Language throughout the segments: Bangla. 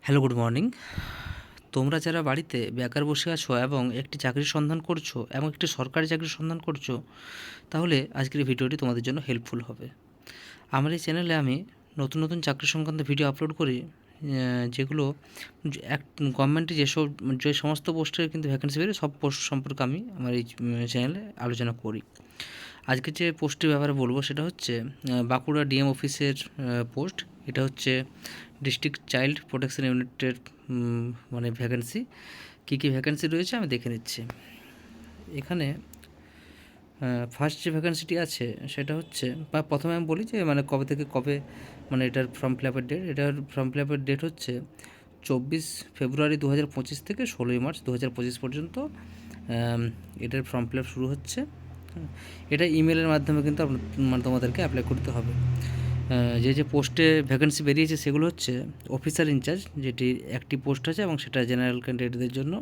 Hello, good morning. তোমরা যারা বাড়িতে বেকার বসে আছো এবং একটি চাকরির সন্ধান করছো এবং একটি সরকারি চাকরির সন্ধান করছো, তাহলে আজকের এই ভিডিওটি তোমাদের জন্য হেল্পফুল হবে। আমার এই চ্যানেলে আমি নতুন নতুন চাকরি সংক্রান্ত ভিডিও আপলোড করি, যেগুলো এক গভর্নমেন্টে যে সমস্ত পোস্টের কিন্তু ভ্যাকেন্সি বেরোয়, সব পোস্ট সম্পর্কে আমি আমার এই চ্যানেলে আলোচনা করি। আজকে যে পোস্টের ব্যাপারে বলবো সেটা হচ্ছে বাঁকুড়া ডিএম অফিসের পোস্ট। এটা হচ্ছে ডিস্ট্রিক্ট চাইল্ড প্রোটেকশন ইউনিটের মানে ভ্যাকেন্সি। কী কী ভ্যাকেন্সি রয়েছে আমি দেখে নিচ্ছি। এখানে ফার্স্ট যে ভ্যাকেন্সিটি আছে সেটা হচ্ছে, বা প্রথমে আমি বলি যে মানে কবে থেকে কবে মানে এটার ফর্ম ফিল আপের ডেট। এটার ফর্ম ফিল আপের ডেট হচ্ছে 24 ফেব্রুয়ারি 2025 থেকে 16ই মার্চ 2025 পর্যন্ত এটার ফর্ম ফিল আপ শুরু হচ্ছে। এটা ইমেলের মাধ্যমে কিন্তু মানে তোমাদেরকে অ্যাপ্লাই করতে হবে। যে পোস্টে ভ্যাকেন্সি বেরিয়েছে সেগুলো হচ্ছে অফিসার ইনচার্জ, যেটি একটি পোস্ট আছে এবং সেটা জেনারেল ক্যান্ডিডেটদের জন্য।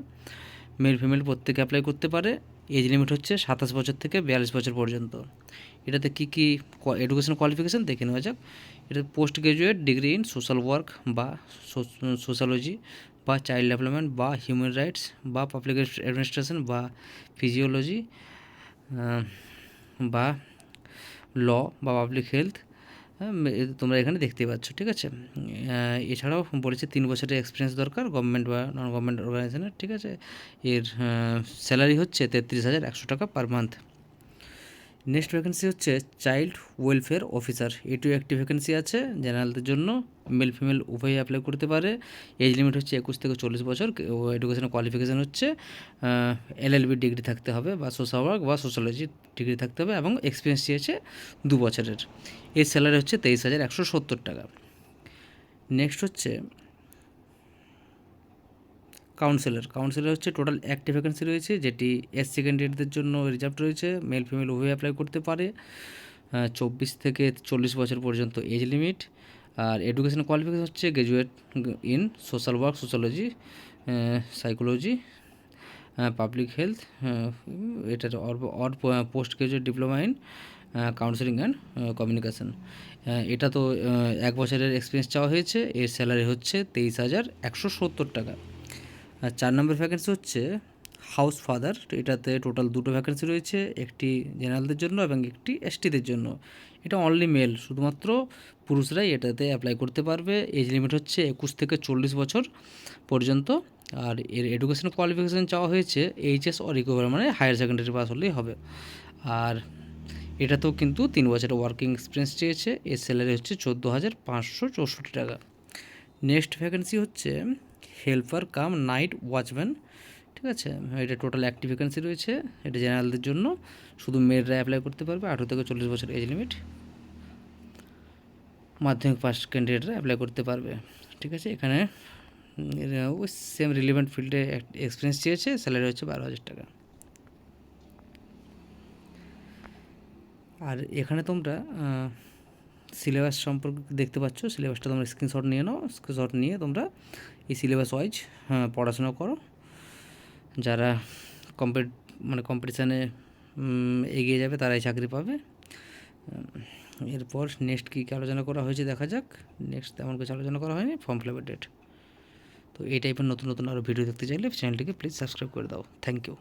মেল ফিমেল প্রত্যেকে অ্যাপ্লাই করতে পারে। এজ লিমিট হচ্ছে 27 বছর থেকে 42 বছর পর্যন্ত। এটাতে কী কী এডুকেশন কোয়ালিফিকেশান দেখে নেওয়া যাক। এটা post graduate degree in social work বা সোশ্যালজি বা চাইল্ড ডেভেলপমেন্ট বা হিউম্যান রাইটস বা পাবলিক অ্যাডমিনিস্ট্রেশন বা ফিজিওলজি বা ল বা পাবলিক হেলথ। তোমরা এখানে দেখতেই পাচ্ছ, ঠিক আছে। এছাড়াও বলেছে 3 বছরের এক্সপিরিয়েন্স দরকার গভর্নমেন্ট বা নন গভর্নমেন্ট অর্গানাইজেশনের, ঠিক আছে। এর স্যালারি হচ্ছে 33,100 টাকা পার মান্থ। নেক্সট ভ্যাকেন্সি হচ্ছে চাইল্ড ওয়েলফেয়ার অফিসার। এটিও একটি ভ্যাকেন্সি আছে জেনারেলদের জন্য। মেল ফিমেল উভয়ই অ্যাপ্লাই করতে পারে। এজ লিমিট হচ্ছে 21 থেকে 40 বছর। এডুকেশনাল কোয়ালিফিকেশান হচ্ছে LLB ডিগ্রি থাকতে হবে বা সোশ্যাল ওয়ার্ক বা সোশ্যালজি ডিগ্রি থাকতে হবে এবং এক্সপিরিয়েন্স চেয়েছে 2 বছরের। এর স্যালারি হচ্ছে 23,170 টাকা। নেক্সট হচ্ছে কাউন্সিলর হচ্ছে টোটাল একটি ভ্যাকেন্সি রয়েছে, যেটি SC ক্যান্ডিডেটদের জন্য রিজার্ভ রয়েছে। মেল ফিমেল উভয় অ্যাপ্লাই করতে পারে। 24 থেকে 40 বছর পর্যন্ত এজ লিমিট। আর এডুকেশন কোয়ালিফিকেশন হচ্ছে graduate in social work, sociology, psychology, public health. এটার or post graduate diploma in counselling and communication. এটা তো 1 বছরের এক্সপিরিয়েন্স চাওয়া হয়েছে। এর স্যালারি হচ্ছে 23,170 টাকা। আর 4 নম্বর ভ্যাকেন্সি হচ্ছে হাউস ফাদার। এটাতে টোটাল 2টো ভ্যাকেন্সি রয়েছে, একটি জেনারেলদের জন্য এবং একটি STদের জন্য। এটা অনলি মেল, শুধুমাত্র পুরুষরাই এটাতে অ্যাপ্লাই করতে পারবে। এজ লিমিট হচ্ছে 21 থেকে 40 বছর পর্যন্ত। আর এর এডুকেশন কোয়ালিফিকেশান চাওয়া হয়েছে HS অর ইকুইভ্যালেন্ট, মানে হায়ার সেকেন্ডারি পাস হলেই হবে। আর এটাতেও কিন্তু 3 বছরের ওয়ার্কিং এক্সপিরিয়েন্স চেয়েছে। এর স্যালারি হচ্ছে 14,564 টাকা। নেক্সট ভ্যাকেন্সি হচ্ছে হেল্পার কাম নাইট ওয়াচম্যান, ঠিক আছে। এটা টোটাল একটি ভ্যাকেন্সি রয়েছে। এটা জেনারেলদের জন্য, শুধু মেয়েরা অ্যাপ্লাই করতে পারবে। 18 থেকে 40 বছর এজ লিমিট। মাধ্যমিক পাস ক্যান্ডিডেটরা অ্যাপ্লাই করতে পারবে, ঠিক আছে। এখানে ওই সেম রিলিভেন্ট ফিল্ডে এক্সপিরিয়েন্স চেয়েছে। স্যালারি হচ্ছে 12,000 টাকা। আর এখানে তোমরা সিলেবাস সম্পর্কে দেখতে পাচ্ছ। সিলেবাসটা তোমরা স্ক্রিনশট নিয়ে নাও। স্ক্রিনশট নিয়ে তোমরা এই সিলেবাস ওয়াইজ পড়াশোনা করো। যারা কম্পিটিশানে এগিয়ে যাবে তারাই চাকরি পাবে। এরপর নেক্সট কী কী আলোচনা করা হয়েছে দেখা যাক। নেক্সট তেমন কিছু আলোচনা করা হয়নি, ফর্ম ফিল আপের ডেট। তো এই টাইপের নতুন নতুন আরও ভিডিও দেখতে চাইলে চ্যানেলটিকে প্লিজ সাবস্ক্রাইব করে দাও। Thank you.